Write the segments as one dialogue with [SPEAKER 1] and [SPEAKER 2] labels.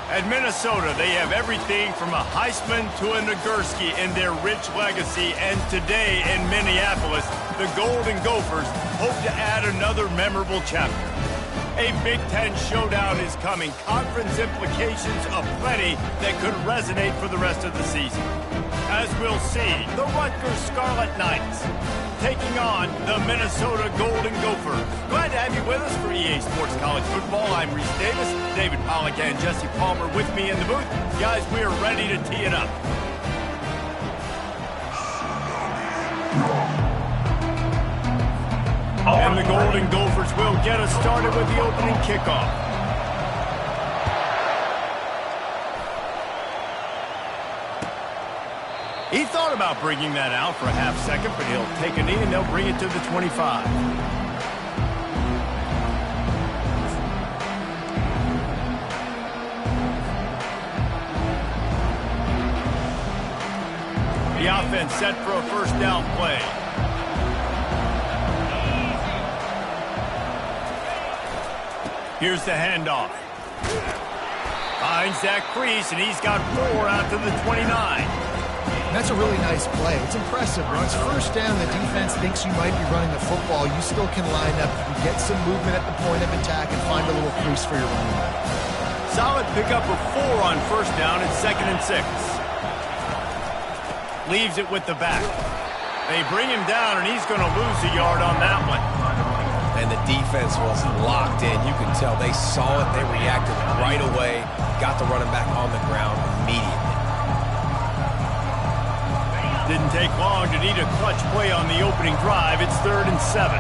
[SPEAKER 1] At Minnesota, they have everything from a Heisman to a Nagurski in their rich legacy, and today in Minneapolis, the Golden Gophers hope to add another memorable chapter. A Big Ten showdown is coming, conference implications aplenty that could resonate for the rest of the season. As we'll see, the Rutgers Scarlet Knights taking on the Minnesota Golden Gophers. Glad to have you with us for EA Sports College Football. I'm Reese Davis, David Pollack and Jesse Palmer with me in the booth. Guys, we are ready to tee it up. And the Golden Gophers will get us started with the opening kickoff. He thought about bringing that out for a half second, but he'll take a knee and they'll bring it to the 25. The offense set for a first down play. Here's the handoff. Finds that crease, and he's got 4 out to the 29.
[SPEAKER 2] That's a really nice play. It's impressive. When it's first down, the defense thinks you might be running the football. You still can line up, you get some movement at the point of attack, and find a little crease for your running back.
[SPEAKER 1] Solid pickup of 4 on first down and 2nd and 6. Leaves it with the back. They bring him down, and he's going to lose a yard on that one.
[SPEAKER 3] And the defense was locked in. You can tell they saw it. They reacted right away. Got the running back on the ground immediately.
[SPEAKER 1] Didn't take long to need a clutch play on the opening drive. It's 3rd and 7.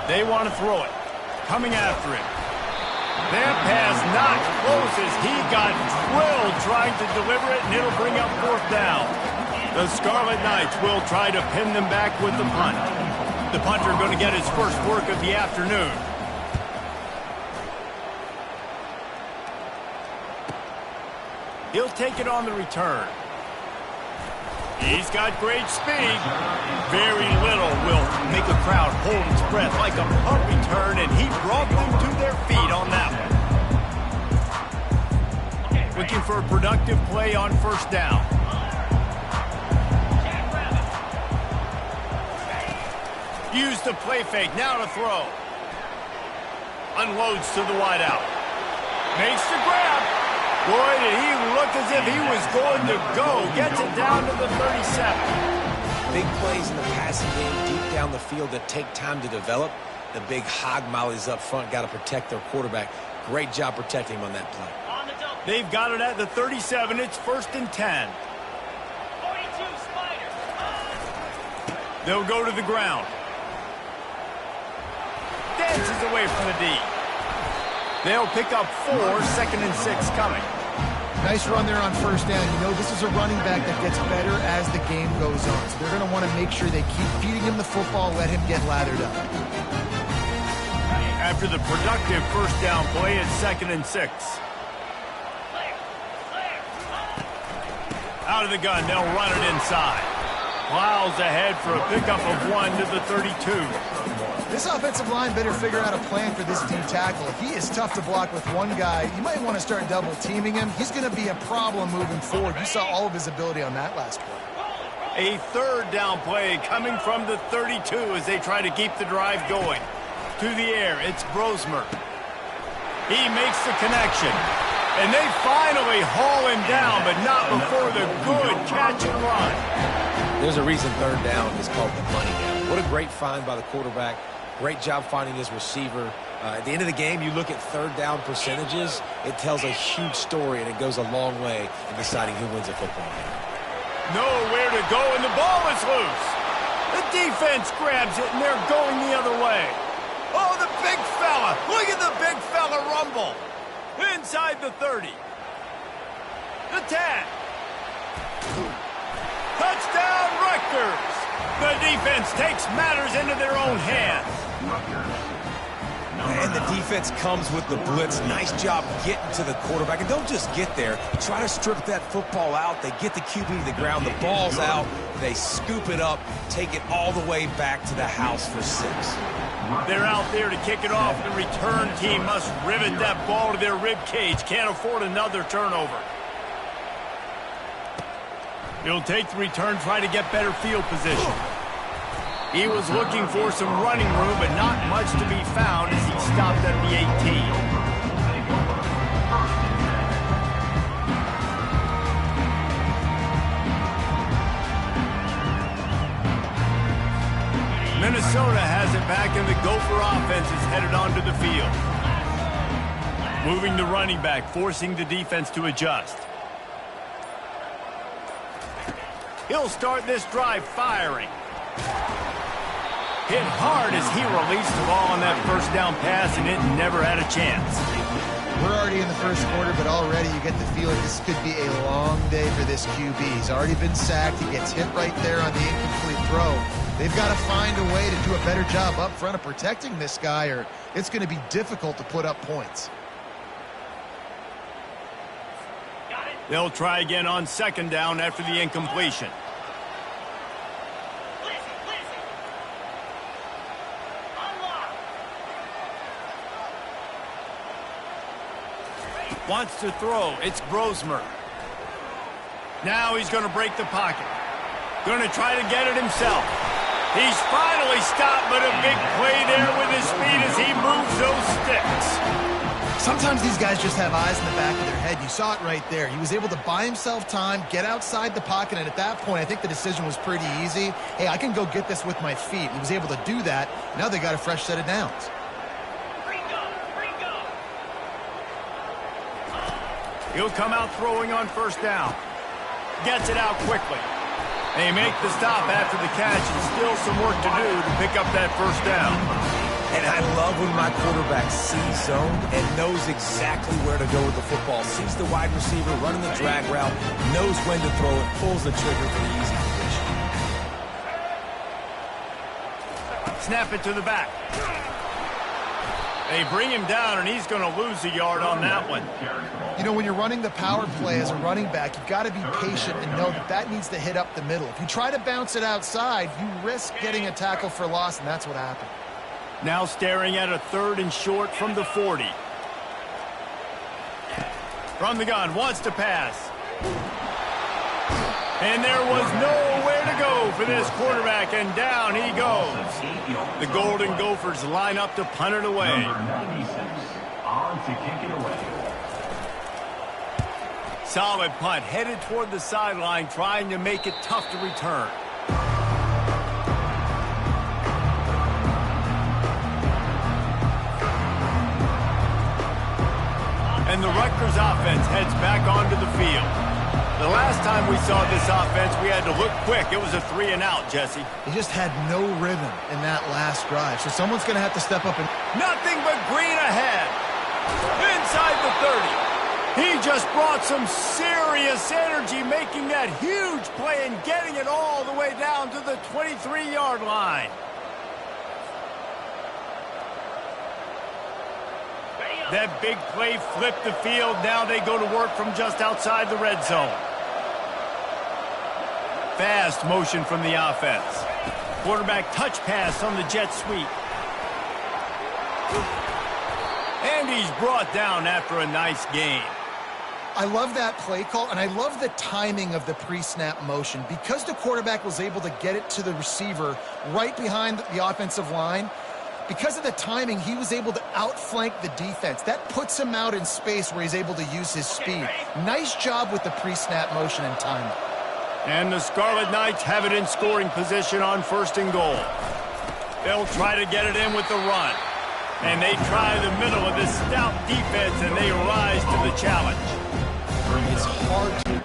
[SPEAKER 1] They want to throw it. Coming after it. That pass not close as he got drilled trying to deliver it, and it'll bring up 4th down. The Scarlet Knights will try to pin them back with the punt. The punter going to get his first work of the afternoon. He'll take it on the return. He's got great speed. Very little will make a crowd hold its breath like a punt return, and he brought them to their feet on that one. Looking for a productive play on first down. Use the play fake, now to throw. Unloads to the wideout. Makes the grab. Boy, did he look as if he was going to go. Gets it down to the 37.
[SPEAKER 3] Big plays in the passing game deep down the field that take time to develop. The big hog mollies up front got to protect their quarterback. Great job protecting him on that play.
[SPEAKER 1] They've got it at the 37. It's 1st and 10.
[SPEAKER 4] 42 Spider.
[SPEAKER 1] They'll go to the ground. Dances away from the D. They'll pick up 4, 2nd and 6 coming.
[SPEAKER 2] Nice run there on first down. You know, this is a running back that gets better as the game goes on. So they're going to want to make sure they keep feeding him the football, let him get lathered up.
[SPEAKER 1] After the productive first down play, it's 2nd and 6. Out of the gun, they'll run it inside. Plows ahead for a pickup of 1 to the 32.
[SPEAKER 2] This offensive line better figure out a plan for this D tackle. He is tough to block with one guy. You might want to start double teaming him. He's going to be a problem moving forward. You saw all of his ability on that last play.
[SPEAKER 1] A 3rd down play coming from the 32 as they try to keep the drive going. To the air, it's Brosmer. He makes the connection. And they finally haul him down, but not before the good catch and run.
[SPEAKER 3] There's a reason 3rd down is called the money down. What a great find by the quarterback. Great job finding his receiver. At the end of the game, you look at 3rd down percentages. It tells a huge story, and it goes a long way in deciding who wins a football game.
[SPEAKER 1] Nowhere to go, and the ball is loose. The defense grabs it, and they're going the other way. Oh, the big fella. Look at the big fella rumble. Inside the 30. The 10. Touchdown, Rutgers. The defense takes matters into their own hands.
[SPEAKER 3] And the defense comes with the blitz. Nice job getting to the quarterback. And don't just get there. Try to strip that football out. They get the QB to the ground. The ball's out. They scoop it up, take it all the way back to the house for 6.
[SPEAKER 1] They're out there to kick it off. The return team must rivet that ball to their rib cage. Can't afford another turnover. He'll take the return, try to get better field position. He was looking for some running room, but not much to be found as he stopped at the 18. Minnesota has it back, and the Gopher offense is headed onto the field. Moving the running back, forcing the defense to adjust. He'll start this drive firing. Hit hard as he released the ball on that first down pass, and it never had a chance.
[SPEAKER 2] We're already in the first quarter, but already you get the feeling this could be a long day for this QB. He's already been sacked. He gets hit right there on the incomplete throw. They've got to find a way to do a better job up front of protecting this guy, or it's going to be difficult to put up points.
[SPEAKER 1] They'll try again on second down after the incompletion. Wants to throw. It's Brosmer. Now he's going to break the pocket. Going to try to get it himself. He's finally stopped, but a big play there with his speed as he moves those sticks.
[SPEAKER 2] Sometimes these guys just have eyes in the back of their head. You saw it right there. He was able to buy himself time, get outside the pocket, and at that point, I think the decision was pretty easy. Hey, I can go get this with my feet. He was able to do that. Now they got a fresh set of downs.
[SPEAKER 1] He'll come out throwing on first down. Gets it out quickly. They make the stop after the catch, and still some work to do to pick up that first down.
[SPEAKER 3] And I love when my quarterback sees zone and knows exactly where to go with the football. Sees the wide receiver running the drag route, knows when to throw it, pulls the trigger for the easy completion.
[SPEAKER 1] Snap it to the back. They bring him down, and he's going to lose a yard on that one.
[SPEAKER 2] You know, when you're running the power play as a running back, you've got to be patient and know that that needs to hit up the middle. If you try to bounce it outside, you risk getting a tackle for loss, and that's what happened.
[SPEAKER 1] Now staring at a 3rd and short from the 40. From the gun, wants to pass. And there was nowhere to go for this quarterback, and down he goes. The Golden Gophers line up to punt it away.
[SPEAKER 5] Number 96, on to kick it away.
[SPEAKER 1] Solid punt, headed toward the sideline, trying to make it tough to return. And the Rutgers offense heads back onto the field. The last time we saw this offense, we had to look quick. It was a 3-and-out, Jesse.
[SPEAKER 2] He just had no rhythm in that last drive, so someone's going to have to step up and...
[SPEAKER 1] Nothing but green ahead. Inside the 30. He just brought some serious energy, making that huge play and getting it all the way down to the 23-yard line. That big play flipped the field. Now they go to work from just outside the red zone. Fast motion from the offense. Quarterback touch pass on the jet sweep. And he's brought down after a nice gain.
[SPEAKER 2] I love that play call, and I love the timing of the pre-snap motion. Because the quarterback was able to get it to the receiver right behind the offensive line, because of the timing, he was able to outflank the defense. That puts him out in space where he's able to use his speed. Nice job with the pre-snap motion and timing.
[SPEAKER 1] And the Scarlet Knights have it in scoring position on 1st and goal. They'll try to get it in with the run. And they try the middle of this stout defense, and they rise to the challenge.
[SPEAKER 2] It's hard to...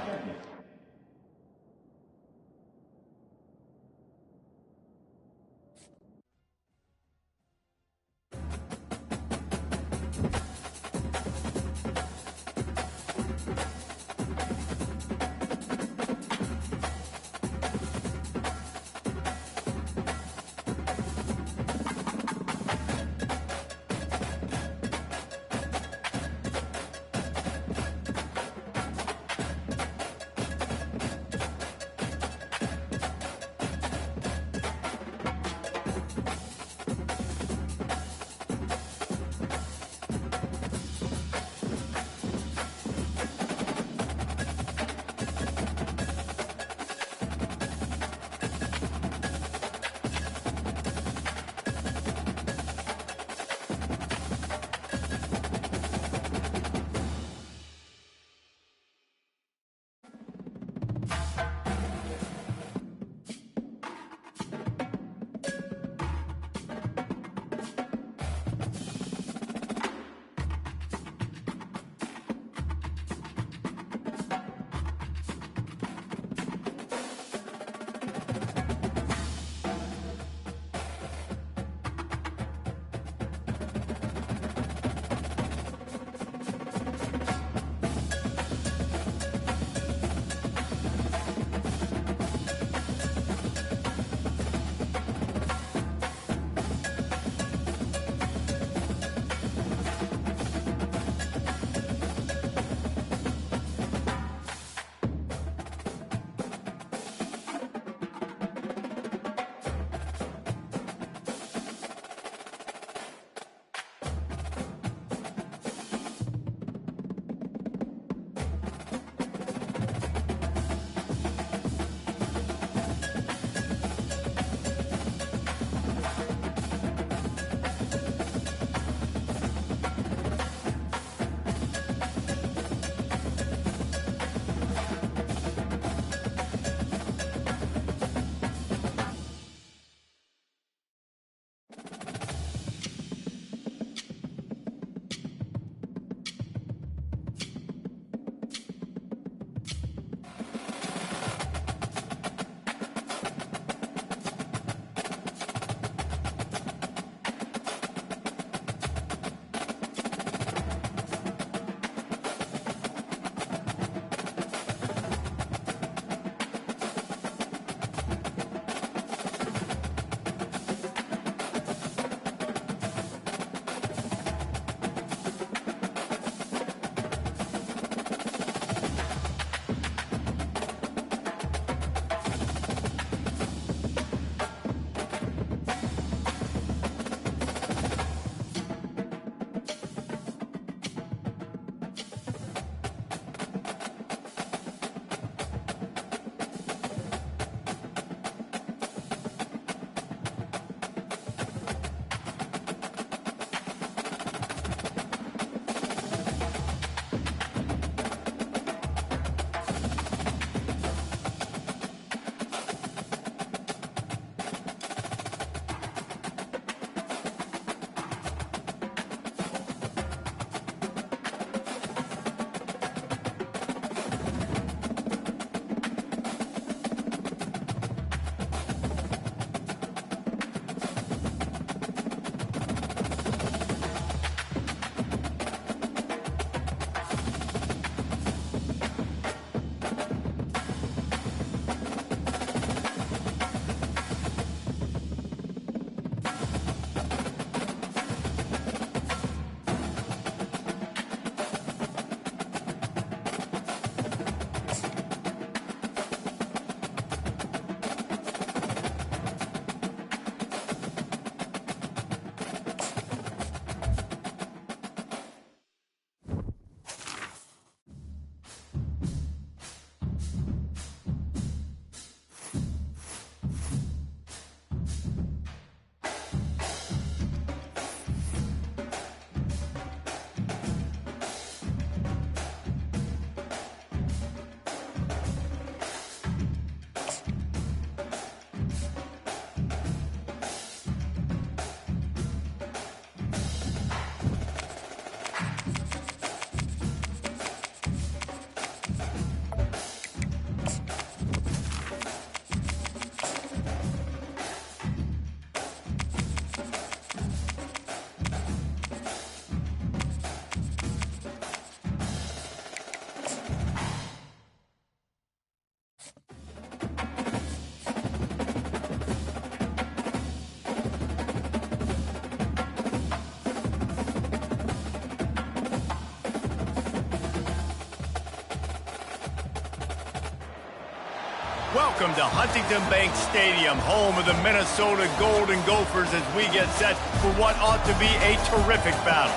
[SPEAKER 1] Welcome to Huntington Bank Stadium, home of the Minnesota Golden Gophers, as we get set for what ought to be a terrific battle.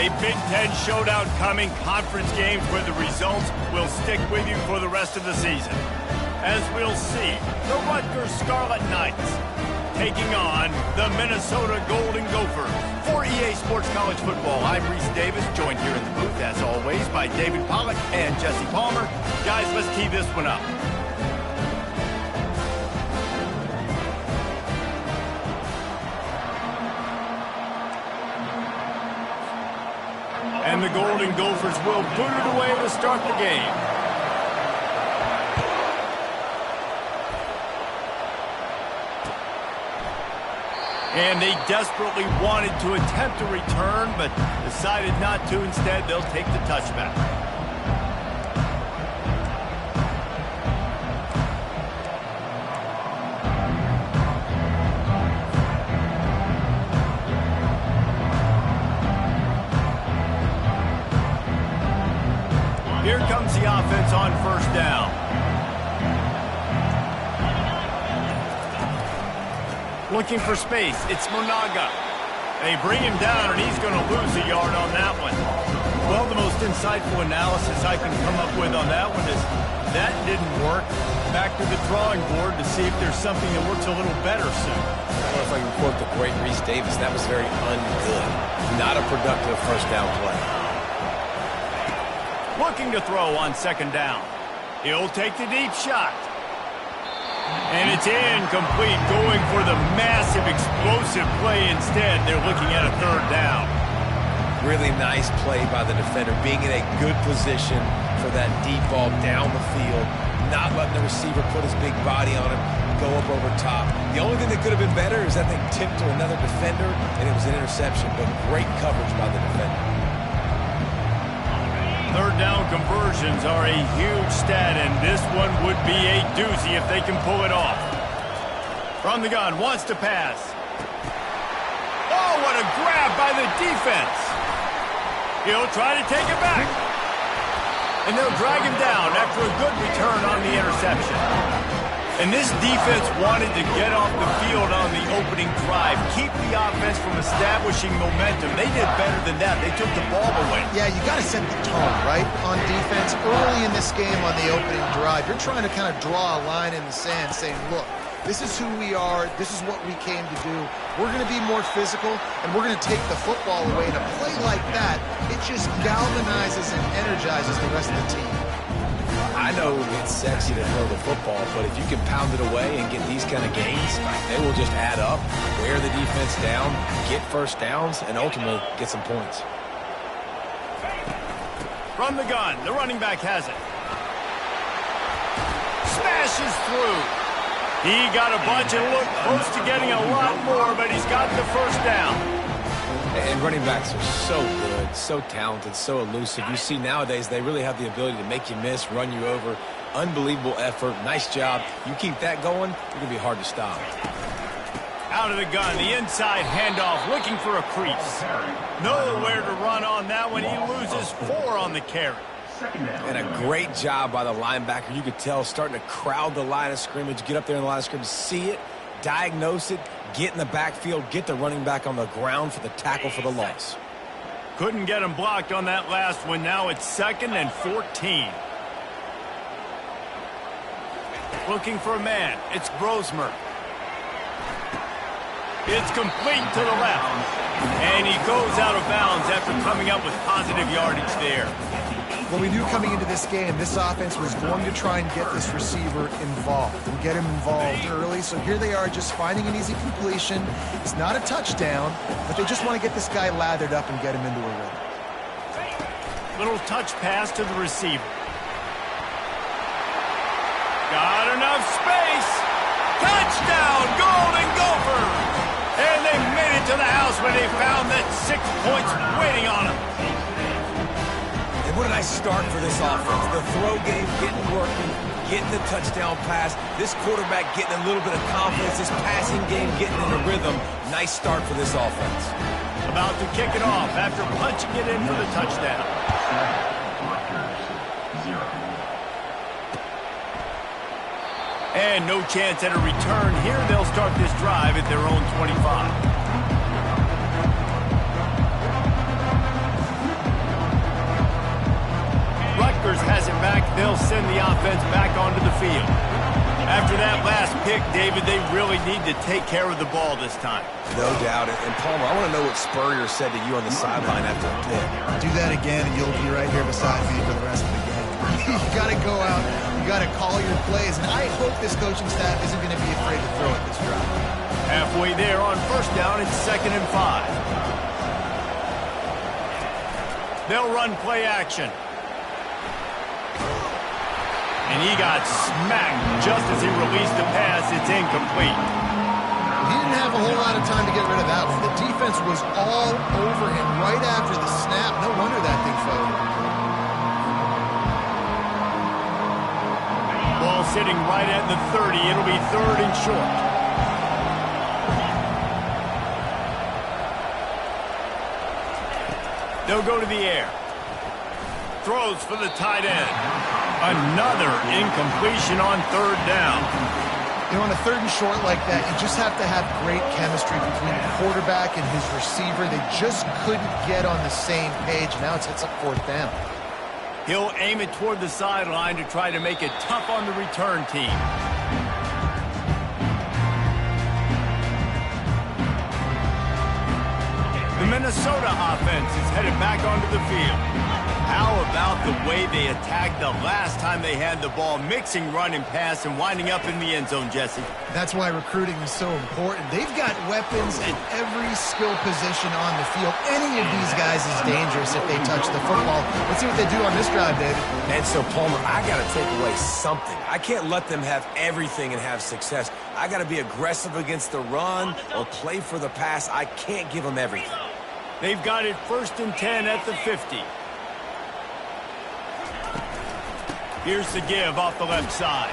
[SPEAKER 1] A Big Ten showdown coming, conference games where the results will stick with you for the rest of the season. As we'll see, the Rutgers Scarlet Knights taking on the Minnesota Golden Gophers. For EA Sports College Football, I'm Reese Davis, joined here in the booth, as always, by David Pollack and Jesse Palmer. Guys, let's tee this one up. And the Golden Gophers will boot it away to start the game. And they desperately wanted to attempt a return, but decided not to. Instead, they'll take the touchback. Here comes the offense on first down. Looking for space, it's Monaga. They bring him down, and he's going to lose a yard on that one. Well, the most insightful analysis I can come up with on that one is that didn't work. Back to the drawing board to see if there's something that works a little better soon.
[SPEAKER 3] I don't know if I can quote the great Reese Davis. That was very ungood. Not a productive first down play.
[SPEAKER 1] Looking to throw on second down. He'll take the deep shot. And it's incomplete, going for the massive, explosive play instead. They're looking at a third down.
[SPEAKER 3] Really nice play by the defender, being in a good position for that deep ball down the field, not letting the receiver put his big body on him, go up over top. The only thing that could have been better is that thing tipped to another defender, and it was an interception, but great coverage by the defender.
[SPEAKER 1] Third down conversions are a huge stat, and this one would be a doozy if they can pull it off. From the gun, wants to pass. Oh, what a grab by the defense. He'll try to take it back. And they'll drag him down after a good return on the interception. And this defense wanted to get off the field on the opening drive, keep the offense from establishing momentum. They did better than that. They took the ball away.
[SPEAKER 2] Yeah, you got to set the tone, right, on defense. Early in this game on the opening drive, you're trying to kind of draw a line in the sand saying, look, this is who we are. This is what we came to do. We're going to be more physical, and we're going to take the football away. And a play like that, it just galvanizes and energizes the rest of the team.
[SPEAKER 3] I know it's sexy to throw the football, but if you can pound it away and get these kind of gains, they will just add up, wear the defense down, get first downs, and ultimately get some points.
[SPEAKER 1] From the gun, the running back has it. Smashes through. He got a bunch and looked close to getting a lot more, but he's got the first down.
[SPEAKER 3] And running backs are so good, so talented, so elusive. You see nowadays they really have the ability to make you miss, run you over. Unbelievable effort. Nice job. You keep that going, it's going to be hard to stop.
[SPEAKER 1] Out of the gun, the inside handoff, looking for a crease. Nowhere to run on that one. He loses 4 on the carry.
[SPEAKER 3] And a great job by the linebacker. You could tell starting to crowd the line of scrimmage, get up there in the line of scrimmage, see it, diagnose it, get in the backfield, get the running back on the ground for the tackle for the loss.
[SPEAKER 1] Couldn't get him blocked on that last one. Now it's 2nd and 14. Looking for a man. It's Grosmer. It's complete to the left. And he goes out of bounds after coming up with positive yardage there.
[SPEAKER 2] Well, we knew coming into this game, this offense was going to try and get this receiver involved and get him involved early. So here they are just finding an easy completion. It's not a touchdown, but they just want to get this guy lathered up and get him into a rhythm.
[SPEAKER 1] Little touch pass to the receiver. Got enough space. Touchdown, Golden Gophers! And they made it to the house when they found that 6 points waiting on them.
[SPEAKER 3] What a nice start for this offense. The throw game getting working, getting the touchdown pass. This quarterback getting a little bit of confidence. This passing game getting in a rhythm. Nice start for this offense.
[SPEAKER 1] About to kick it off after punching it in for the touchdown. And no chance at a return here. They'll start this drive at their own 25. Rutgers has it back. They'll send the offense back onto the field. After that last pick, David, they really need to take care of the ball this time.
[SPEAKER 3] No doubt. And Palmer, I want to know what Spurrier said to you on the sideline after the pick.
[SPEAKER 2] Do that again, and you'll be right here beside me for the rest of the game. You got to go out. You got to call your plays. And I hope this coaching staff isn't going to be afraid to throw it this drive.
[SPEAKER 1] Halfway there on first down, it's 2nd and 5. They'll run play action. And he got smacked just as he released the pass. It's incomplete.
[SPEAKER 2] He didn't have a whole lot of time to get rid of that one. The defense was all over him right after the snap. No wonder that thing fell.
[SPEAKER 1] Ball sitting right at the 30. It'll be 3rd and short. They'll go to the air. Throws for the tight end. Another incompletion on 3rd down.
[SPEAKER 2] You know, on a 3rd and short like that, you just have to have great chemistry between the quarterback and his receiver. They just couldn't get on the same page. Now it's up 4th down.
[SPEAKER 1] He'll aim it toward the sideline to try to make it tough on the return team. The Minnesota offense is headed back onto the field. How about the way they attacked the last time they had the ball, mixing run and pass and winding up in the end zone, Jesse?
[SPEAKER 2] That's why recruiting is so important. They've got weapons at every skill position on the field. Any of these guys is dangerous if they touch the football. Let's see what they do on this drive, David.
[SPEAKER 3] And so, Palmer, I got to take away something. I can't let them have everything and have success. I got to be aggressive against the run or play for the pass. I can't give them everything.
[SPEAKER 1] They've got it 1st and 10 at the 50. Here's the give off the left side.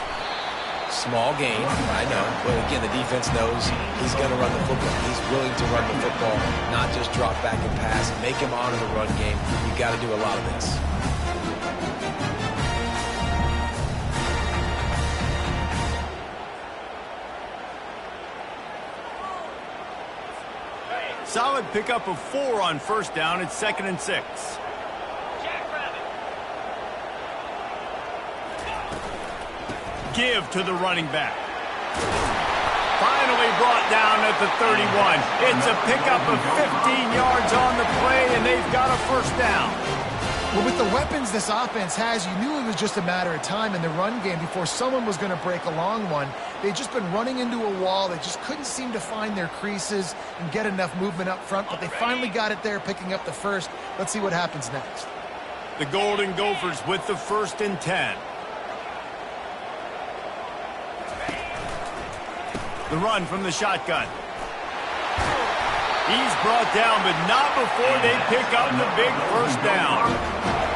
[SPEAKER 3] Small gain, I know. But again, the defense knows he's going to run the football. He's willing to run the football, not just drop back and pass. Make him honor the run game. You got to do a lot of this.
[SPEAKER 1] Solid pickup of 4 on 1st down. It's 2nd and 6. Give to the running back. Finally brought down at the 31. It's a pickup of 15 yards on the play, and they've got a 1st down.
[SPEAKER 2] Well, with the weapons this offense has, you knew it was just a matter of time in the run game before someone was going to break a long one. They'd just been running into a wall. They just couldn't seem to find their creases and get enough movement up front, but they finally got it there, picking up the 1st. Let's see what happens next.
[SPEAKER 1] The Golden Gophers with the 1st and 10. The run from the shotgun. He's brought down, but not before they pick up the big 1st down.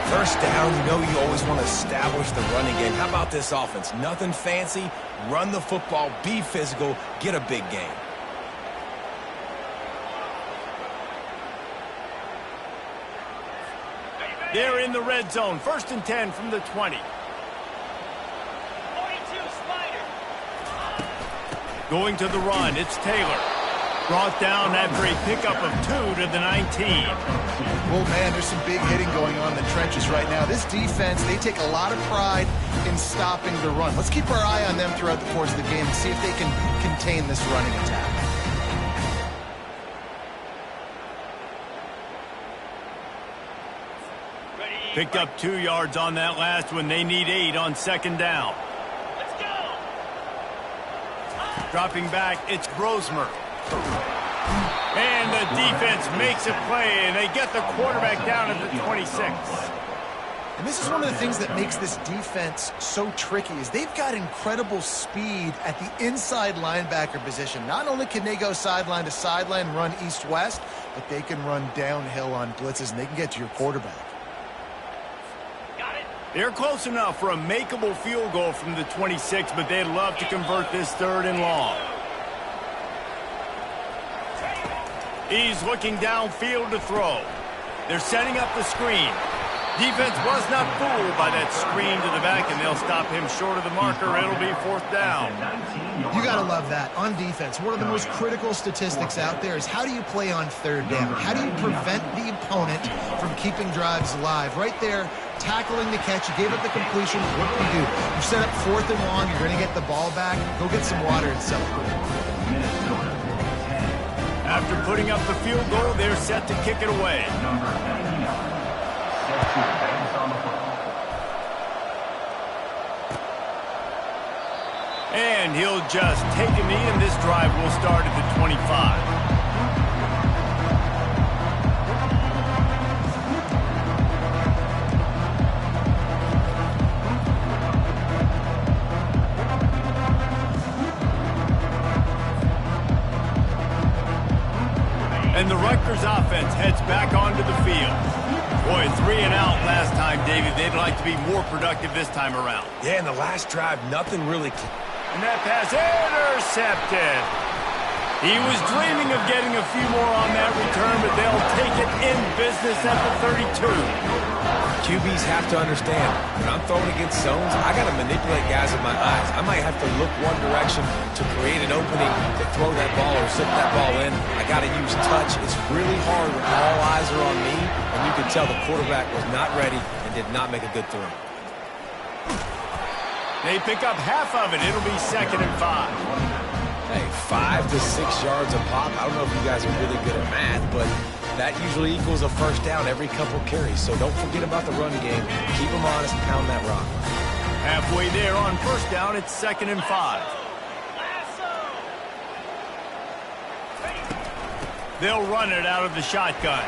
[SPEAKER 3] 1st down, you know you always want to establish the running game. How about this offense? Nothing fancy. Run the football, be physical, get a big gain.
[SPEAKER 1] They're in the red zone. 1st and 10 from the 20. Going to the run, it's Taylor. Brought down after a pickup of 2 to the 19.
[SPEAKER 2] Well, man, there's some big hitting going on in the trenches right now. This defense, they take a lot of pride in stopping the run. Let's keep our eye on them throughout the course of the game and see if they can contain this running attack.
[SPEAKER 1] Picked up 2 yards on that last one. They need 8 on 2nd down. Dropping back, it's Grosmer. And the defense makes a play, and they get the quarterback down at the 26.
[SPEAKER 2] And this is one of the things that makes this defense so tricky is they've got incredible speed at the inside linebacker position. Not only can they go sideline to sideline, run east-west, but they can run downhill on blitzes, and they can get to your quarterback.
[SPEAKER 1] They're close enough for a makeable field goal from the 26, but they'd love to convert this 3rd and long. He's looking downfield to throw. They're setting up the screen. Defense was not fooled by that screen to the back, and they'll stop him short of the marker. It'll be 4th down.
[SPEAKER 2] You got to love that. On defense, one of the most critical statistics out there is how do you play on 3rd down? How do you prevent the opponent from keeping drives alive? Right there, tackling the catch. You gave up the completion. What do? You set up 4th and long. You're going to get the ball back. Go get some water and celebrate.
[SPEAKER 1] After putting up the field goal, they're set to kick it away.
[SPEAKER 5] Number 99. Set to advance on the football.
[SPEAKER 1] And he'll just take a knee, and this drive will start at the 25. And the Rutgers offense heads back onto the field. Boy, 3 and out last time, David. They'd like to be more productive this time around.
[SPEAKER 3] Yeah, in the last drive, nothing really...
[SPEAKER 1] And that pass intercepted. He was dreaming of getting a few more on that return, but they'll take it in business at the 32.
[SPEAKER 3] QBs have to understand, when I'm throwing against zones, I got to manipulate guys with my eyes. I might have to look one direction to create an opening to throw that ball or zip that ball in. I got to use touch. It's really hard when all eyes are on me, and you can tell the quarterback was not ready and did not make a good throw.
[SPEAKER 1] They pick up half of it. It'll be 2nd and 5.
[SPEAKER 3] Hey, 5 to 6 yards a pop. I don't know if you guys are really good at math, but that usually equals a 1st down every couple carries. So don't forget about the run game. Keep them honest and pound that rock.
[SPEAKER 1] Halfway there on 1st down, it's 2nd and 5. They'll run it out of the shotgun.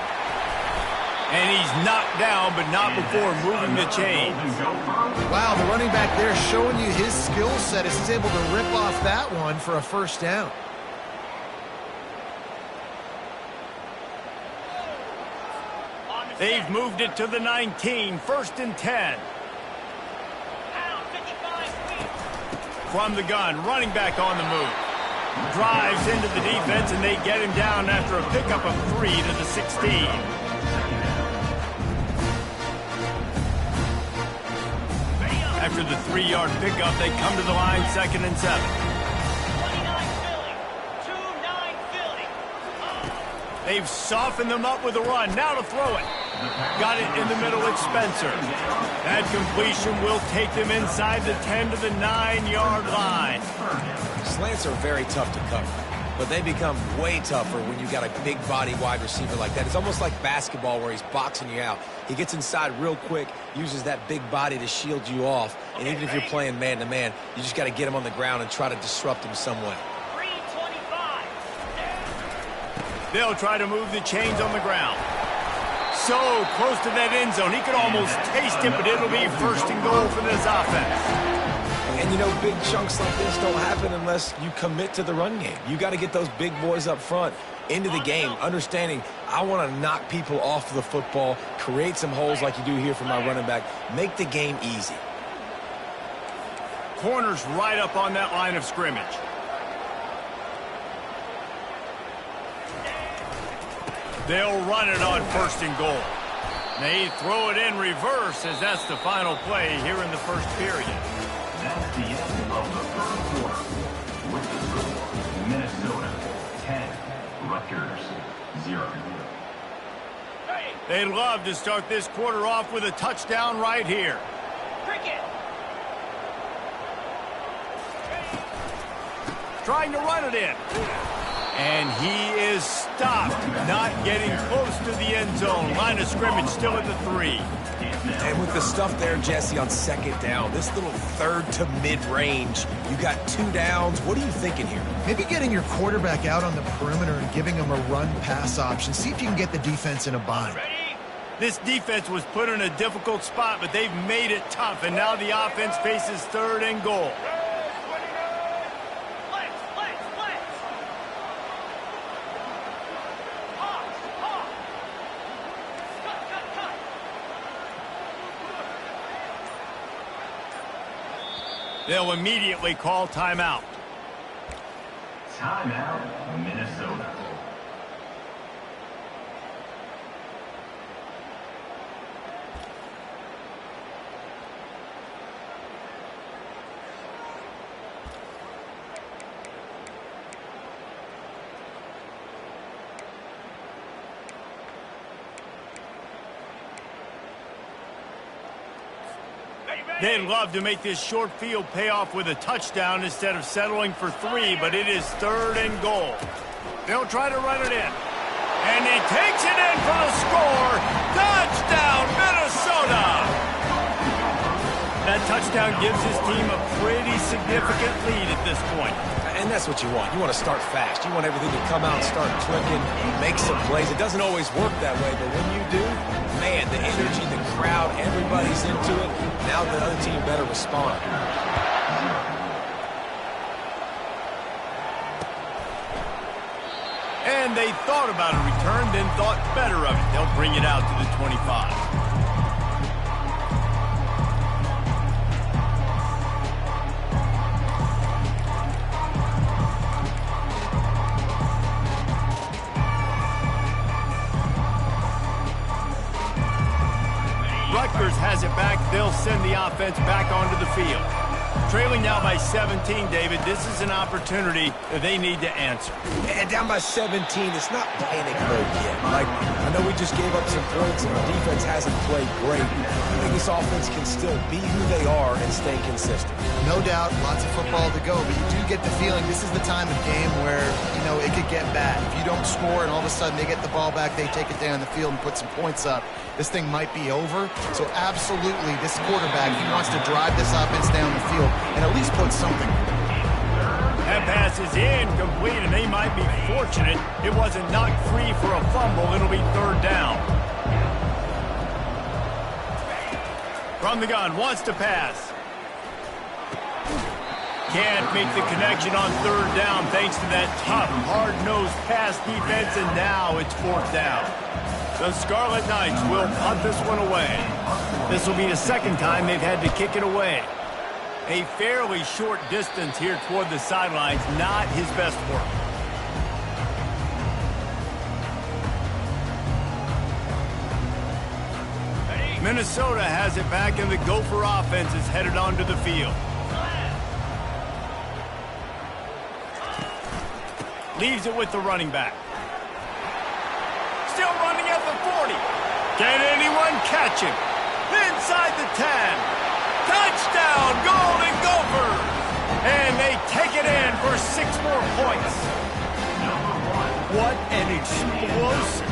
[SPEAKER 1] And he's knocked down, but not before moving the chains.
[SPEAKER 2] Wow, the running back there showing you his skill set as he's able to rip off that one for a 1st down.
[SPEAKER 1] They've moved it to the 19, 1st and 10. From the gun, running back on the move. Drives into the defense, and they get him down after a pickup of 3 to the 16. After the 3-yard pickup, they come to the line, 2nd and 7.
[SPEAKER 4] 29 Philly. 2-9 Philly.
[SPEAKER 1] They've softened them up with a run. Now to throw it. Got it in the middle, it's Spencer. That completion will take them inside the 10 to the 9-yard line.
[SPEAKER 3] Slants are very tough to cover, but they become way tougher when you got a big body wide receiver like that. It's almost like basketball where he's boxing you out. He gets inside real quick, uses that big body to shield you off, and even if you're playing man-to-man, you just got to get him on the ground and try to disrupt him some way.
[SPEAKER 4] 325.
[SPEAKER 1] They'll try to move the chains on the ground. So close to that end zone, he could almost taste it, but it'll be 1st and goal for this offense.
[SPEAKER 3] And, you know, big chunks like this don't happen unless you commit to the run game. You got to get those big boys up front into the game, understanding I want to knock people off the football, create some holes like you do here for my running back, make the game easy.
[SPEAKER 1] Corners right up on that line of scrimmage. They'll run it on 1st and goal. They throw it in reverse as that's the final play here in the 1st period.
[SPEAKER 5] That's the end of the 3rd quarter. With the score, Minnesota 10, Rutgers 0.
[SPEAKER 1] They'd love to start this quarter off with a touchdown right here.
[SPEAKER 4] Cricket.
[SPEAKER 1] Trying to run it in. And he is stopped, not getting close to the end zone. Line of scrimmage still at the 3.
[SPEAKER 3] And with the stuff there, Jesse, on 2nd down, this little 3rd to mid-range, you got 2 downs. What are you thinking here?
[SPEAKER 2] Maybe getting your quarterback out on the perimeter and giving him a run-pass option. See if you can get the defense in a bind.
[SPEAKER 1] This defense was put in a difficult spot, but they've made it tough, and now the offense faces 3rd and goal. They'll immediately call timeout.
[SPEAKER 5] Timeout, Minnesota.
[SPEAKER 1] They'd love to make this short field pay off with a touchdown instead of settling for 3, but it is 3rd and goal. They'll try to run it in. And he takes it in for the score. Touchdown, Minnesota! That touchdown gives his team a pretty significant lead at this point.
[SPEAKER 3] And that's what you want. You want to start fast. You want everything to come out and start clicking, make some plays. It doesn't always work that way, but when you do, man, the energy, the crowd, everybody's into it. Now the other team better respond.
[SPEAKER 1] And they thought about a return, then thought better of it. They'll bring it out to the 25. Rutgers has it back. They'll send the offense back onto the field. Trailing now by 17, David. This is an opportunity that they need to answer.
[SPEAKER 3] And down by 17, it's not panic mode yet. Like, I know we just gave up some points and our defense hasn't played great. I think this offense can still be who they are and stay consistent.
[SPEAKER 2] No doubt, lots of football to go, but you do get the feeling this is the time of game where, you know, it could get bad. If you don't score and all of a sudden they get the ball back, they take it down the field and put some points up, this thing might be over. So absolutely, this quarterback, he wants to drive this offense down the field and at least put something.
[SPEAKER 1] That pass is incomplete, and they might be fortunate it wasn't knocked free for a fumble. It'll be 3rd down. From the gun, wants to pass. Can't make the connection on 3rd down thanks to that tough, hard-nosed pass defense, and now it's 4th down. The Scarlet Knights will punt this one away. This will be the 2nd time they've had to kick it away. A fairly short distance here toward the sidelines, not his best work. Minnesota has it back, and the Gopher offense is headed onto the field. Leaves it with the running back. Still running at the 40. Can anyone catch him? Inside the 10. Touchdown, Golden Gophers! And they take it in for 6 more points. What an explosive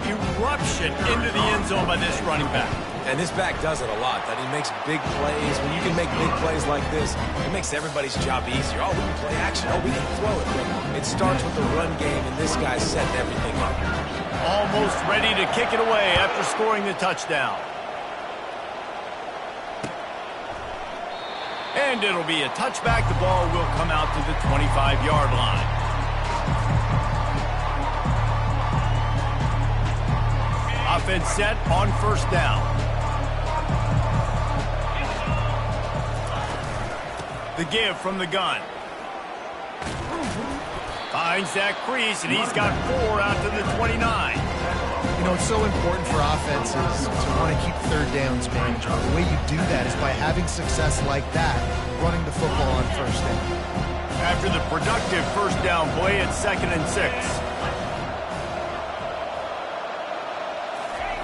[SPEAKER 1] eruption into the end zone by this running back.
[SPEAKER 3] And this back does it a lot. That he makes big plays. When you can make big plays like this, it makes everybody's job easier. Oh, we can play action. Oh, we can throw it. But it starts with the run game, and this guy's setting everything up.
[SPEAKER 1] Almost ready to kick it away after scoring the touchdown. And it'll be a touchback. The ball will come out to the 25-yard line. Offense set on 1st down. The give from the gun. Finds that crease, and he's got 4 out to the 29.
[SPEAKER 2] You know, it's so important for offenses to want to keep 3rd downs manageable. The way you do that is by having success like that, running the football on 1st down.
[SPEAKER 1] After the productive 1st down play, it's 2nd and 6.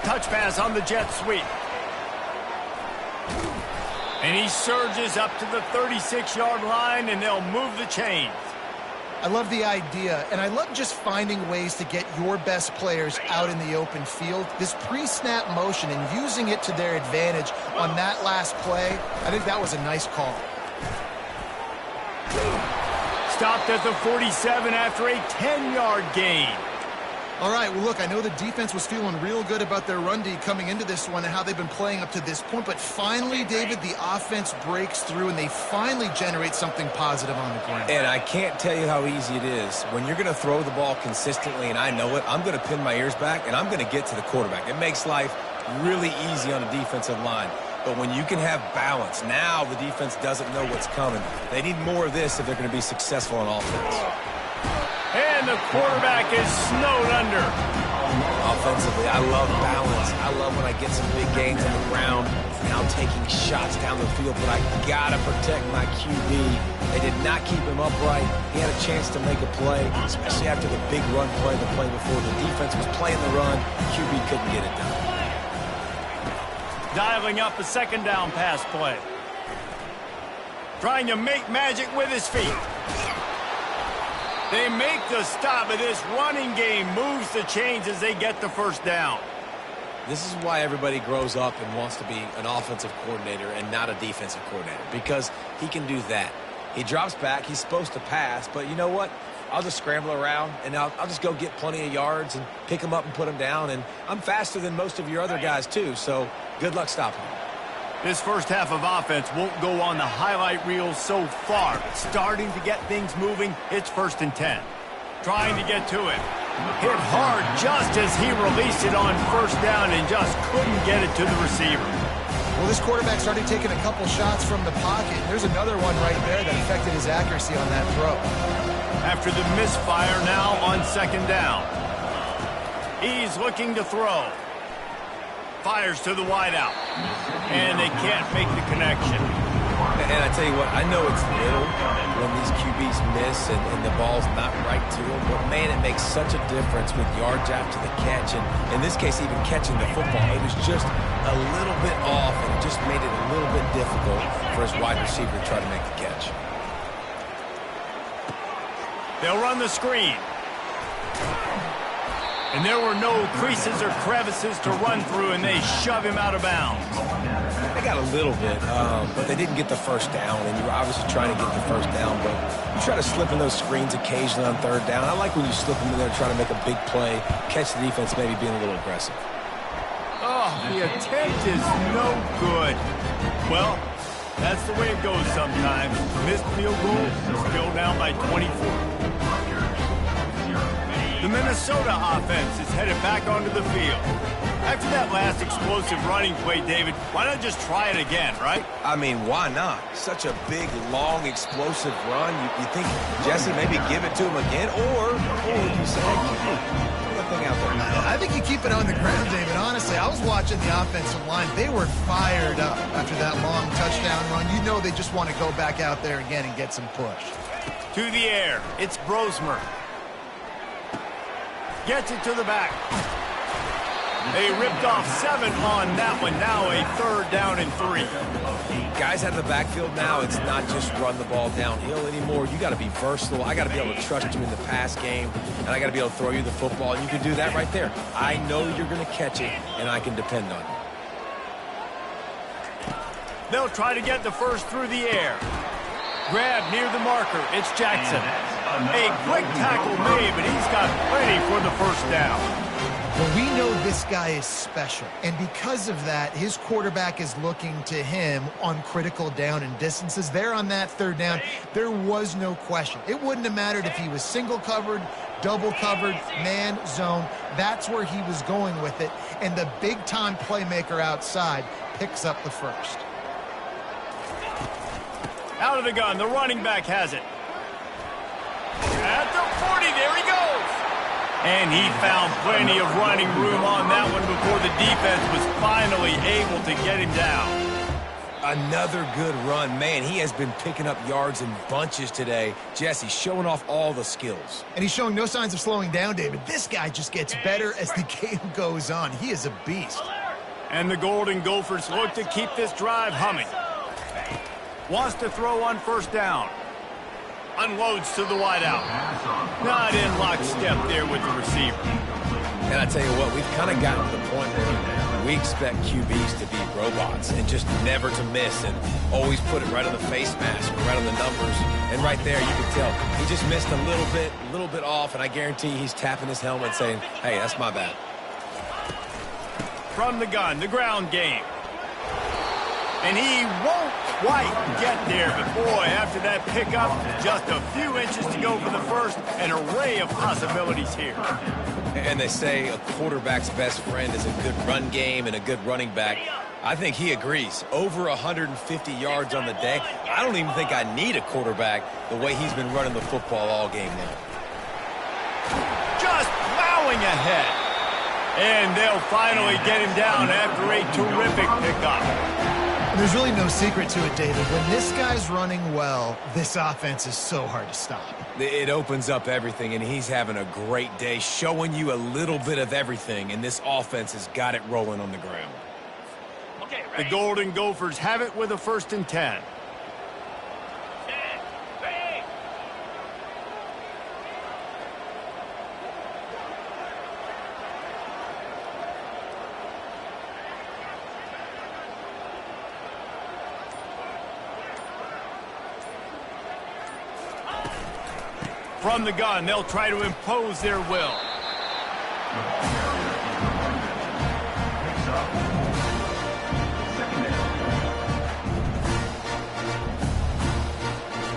[SPEAKER 1] Touch pass on the jet sweep. And he surges up to the 36-yard line, and they'll move the chains.
[SPEAKER 2] I love the idea, and I love just finding ways to get your best players out in the open field. This pre-snap motion and using it to their advantage on that last play, I think that was a nice call.
[SPEAKER 1] Stopped at the 47 after a 10-yard gain.
[SPEAKER 2] All right, well, look, I know the defense was feeling real good about their run D coming into this one and how they've been playing up to this point, but finally, David, the offense breaks through and they finally generate something positive on the ground.
[SPEAKER 3] And I can't tell you how easy it is. When you're going to throw the ball consistently, and I know it, I'm going to pin my ears back, and I'm going to get to the quarterback. It makes life really easy on the defensive line. But when you can have balance, now the defense doesn't know what's coming. They need more of this if they're going to be successful on offense.
[SPEAKER 1] And the quarterback is snowed under.
[SPEAKER 3] Offensively, I love balance. I love when I get some big gains on the ground, now taking shots down the field, but I got to protect my QB. They did not keep him upright. He had a chance to make a play, especially after the big run play the play before. The defense was playing the run. QB couldn't get it done.
[SPEAKER 1] Dialing up a second down pass play. Trying to make magic with his feet. They make the stop, but this running game moves the chains as they get the first down.
[SPEAKER 3] This is why everybody grows up and wants to be an offensive coordinator and not a defensive coordinator, because he can do that. He drops back. He's supposed to pass, but you know what? I'll just scramble around, and I'll just go get plenty of yards and pick them up and put them down, and I'm faster than most of your other guys, too, so good luck stopping him.
[SPEAKER 1] This first half of offense won't go on the highlight reel so far, but starting to get things moving. It's 1st and 10. Trying to get to it. Hit hard just as he released it on 1st down and just couldn't get it to the receiver.
[SPEAKER 2] Well, this quarterback started taking a couple shots from the pocket. There's another one right there that affected his accuracy on that throw.
[SPEAKER 1] After the misfire, now on 2nd down. He's looking to throw. Fires to the wideout. And they can't make the connection.
[SPEAKER 3] And I tell you what, I know it's little when these QBs miss and the ball's not right to them, but man, it makes such a difference with yards after the catch, and in this case, even catching the football. It was just a little bit off, and it just made it a little bit difficult for his wide receiver to try to make the catch.
[SPEAKER 1] They'll run the screen. And there were no creases or crevices to run through, and they shove him out of bounds.
[SPEAKER 3] They got a little bit, but they didn't get the first down, and you were obviously trying to get the first down, but you try to slip in those screens occasionally on 3rd down. I like when you slip them in there trying to make a big play, catch the defense maybe being a little aggressive.
[SPEAKER 1] Oh, the attempt is no good. Well, that's the way it goes sometimes. Missed field goal, still down by 24. The Minnesota offense is headed back onto the field. After that last explosive running play, David, why not just try it again, right?
[SPEAKER 3] I mean, why not? Such a big, long, explosive run. You think, Jesse, maybe give it to him again, or you say, hey, put that thing out there.
[SPEAKER 2] I think you keep it on the ground, David. Honestly, I was watching the offensive line. They were fired up after that long touchdown run. You know they just want to go back out there again and get some push.
[SPEAKER 1] To the air. It's Brosmer. Gets it to the back. They ripped off 7 on that one. Now a 3rd down and 3.
[SPEAKER 3] Guys out of the backfield now, it's not just run the ball downhill anymore. You got to be versatile. I got to be able to trust you in the pass game, and I got to be able to throw you the football. And you can do that right there. I know you're going to catch it, and I can depend on you.
[SPEAKER 1] They'll try to get the first through the air. Grab near the marker. It's Jackson. A quick tackle made, but he's got plenty for the first down.
[SPEAKER 2] Well, we know this guy is special, and because of that, his quarterback is looking to him on critical down and distances. There on that 3rd down, there was no question. It wouldn't have mattered if he was single covered, double covered, man, zone. That's where he was going with it, and the big-time playmaker outside picks up the first.
[SPEAKER 1] Out of the gun, the running back has it. At the 40, there he goes. And he found plenty of running room on that one before the defense was finally able to get him down.
[SPEAKER 3] Another good run. Man, he has been picking up yards in bunches today. Jesse showing off all the skills.
[SPEAKER 2] And he's showing no signs of slowing down, David. This guy just gets better as the game goes on. He is a beast.
[SPEAKER 1] And the Golden Gophers look to keep this drive humming. Wants to throw on 1st down. Unloads to the wideout. Not in lockstep there with the receiver.
[SPEAKER 3] And I tell you what, we've kind of gotten to the point where we expect QBs to be robots and just never to miss and always put it right on the face mask or right on the numbers. And right there, you can tell he just missed a little bit off, and I guarantee he's tapping his helmet saying, hey, that's my bad.
[SPEAKER 1] From the gun, the ground game. And he won't quite get there, but boy, after that pickup, just a few inches to go for the first, an array of possibilities here.
[SPEAKER 3] And they say a quarterback's best friend is a good run game and a good running back. I think he agrees. Over 150 yards on the day. I don't even think I need a quarterback the way he's been running the football all game long.
[SPEAKER 1] Just plowing ahead. And they'll finally get him down after a terrific pickup.
[SPEAKER 2] There's really no secret to it, David. When this guy's running well, this offense is so hard to stop.
[SPEAKER 3] It opens up everything, and he's having a great day, showing you a little bit of everything, and this offense has got it rolling on the ground.
[SPEAKER 4] Okay,
[SPEAKER 1] The
[SPEAKER 4] ready?
[SPEAKER 1] Golden Gophers have it with a 1st and 10.
[SPEAKER 4] Set. Ready?
[SPEAKER 1] From the gun, they'll try to impose their will.
[SPEAKER 5] Picks up. Second down.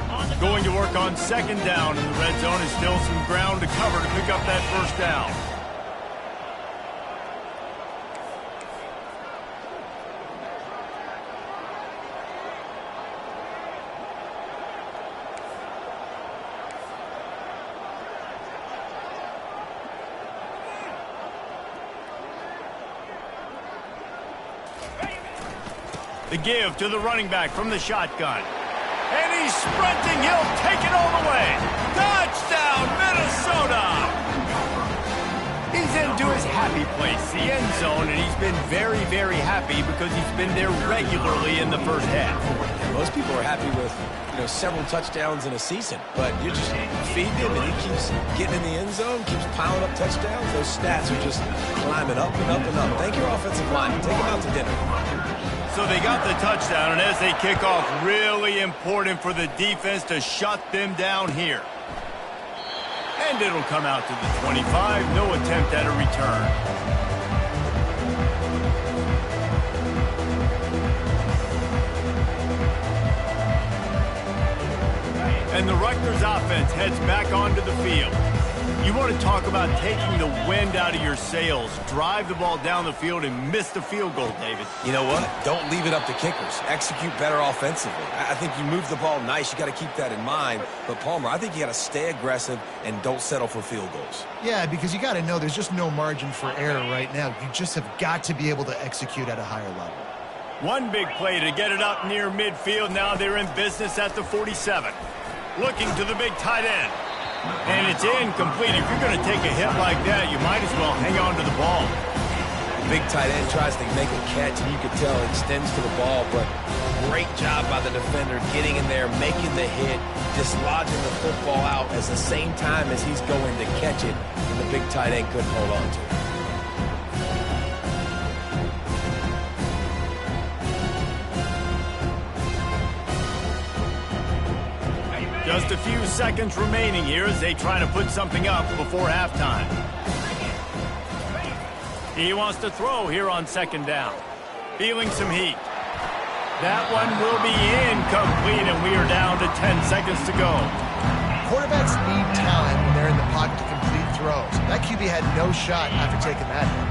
[SPEAKER 4] On the
[SPEAKER 1] Going to work on 2nd down in the red zone is still some ground to cover to pick up that 1st down. The give to the running back from the shotgun. And he's sprinting. He'll take it all the way. Touchdown, Minnesota! He's into his happy place, the end zone, and he's been very, very happy because he's been there regularly in the first half.
[SPEAKER 3] And most people are happy with, several touchdowns in a season, but you're just feeding him, and he keeps getting in the end zone, keeps piling up touchdowns. Those stats are just climbing up and up and up. Thank your offensive line. Take him out to dinner.
[SPEAKER 1] So they got the touchdown, and as they kick off, really important for the defense to shut them down here. And it'll come out to the 25. No attempt at a return. And the Rutgers offense heads back onto the field. You want to talk about taking the wind out of your sails. Drive the ball down the field and miss the field goal, David.
[SPEAKER 3] You know what? Don't leave it up to kickers. Execute better offensively. I think you move the ball nice. You got to keep that in mind. But, Palmer, I think you got to stay aggressive and don't settle for field goals.
[SPEAKER 2] Yeah, because you got to know there's just no margin for error right now. You just have got to be able to execute at a higher level.
[SPEAKER 1] One big play to get it up near midfield. Now they're in business at the 47. Looking to the big tight end. And it's incomplete. If you're going to take a hit like that, you might as well hang on to the ball.
[SPEAKER 3] The big tight end tries to make a catch, and you can tell it extends to the ball, but great job by the defender getting in there, making the hit, dislodging the football out at the same time as he's going to catch it, and the big tight end couldn't hold on to it.
[SPEAKER 1] Just a few seconds remaining here as they try to put something up before halftime. He wants to throw here on 2nd down. Feeling some heat. That one will be incomplete, and we are down to 10 seconds to go.
[SPEAKER 2] Quarterbacks need time when they're in the pocket to complete throws. That QB had no shot after taking that hit.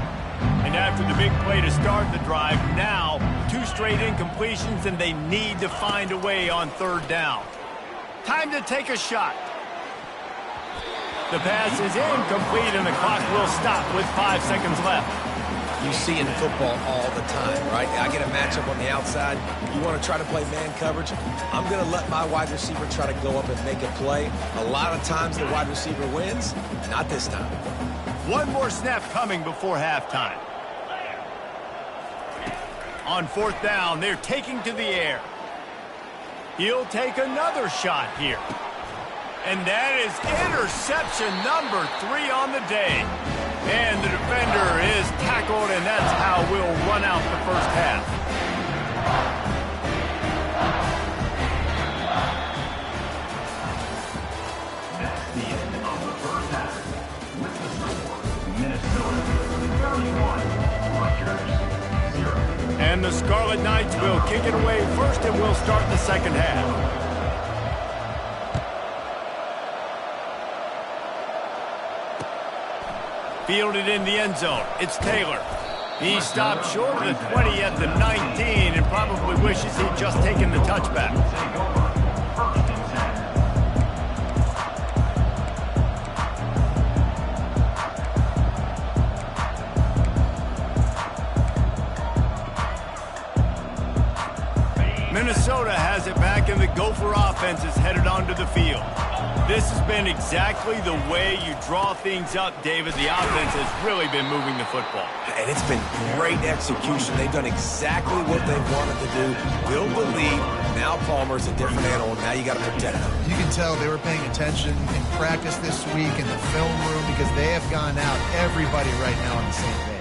[SPEAKER 1] And after the big play to start the drive, now 2 straight incompletions, and they need to find a way on 3rd down. Time to take a shot. The pass is incomplete, and the clock will stop with 5 seconds left.
[SPEAKER 3] You see in football all the time, right? I get a matchup on the outside. You want to try to play man coverage? I'm going to let my wide receiver try to go up and make a play. A lot of times the wide receiver wins. Not this time.
[SPEAKER 1] One more snap coming before halftime. On 4th down, they're taking to the air. He'll take another shot here. And that is interception number 3 on the day. And the defender is tackled, and that's how we'll run out the first half.
[SPEAKER 5] That's the end of the first half. With the score, Minnesota 31, Rutgers 0.
[SPEAKER 1] And the Scarlet Knights will kick it away first, and we'll start the second half. Fielded in the end zone. It's Taylor. He stopped short of the 20 at the 19 and probably wishes he'd just taken the touchback.
[SPEAKER 5] Take over. 1st and 10.
[SPEAKER 1] Minnesota has it back, and the Gopher offense is headed onto the field. This has been exactly the way you draw things up, David. The offense has really been moving the football.
[SPEAKER 3] And it's been great execution. They've done exactly what they wanted to do. Build the lead. Now Palmer's a different animal. Now you got to protect him.
[SPEAKER 2] You can tell they were paying attention in practice this week in the film room because they have gone out, everybody right now on the same page.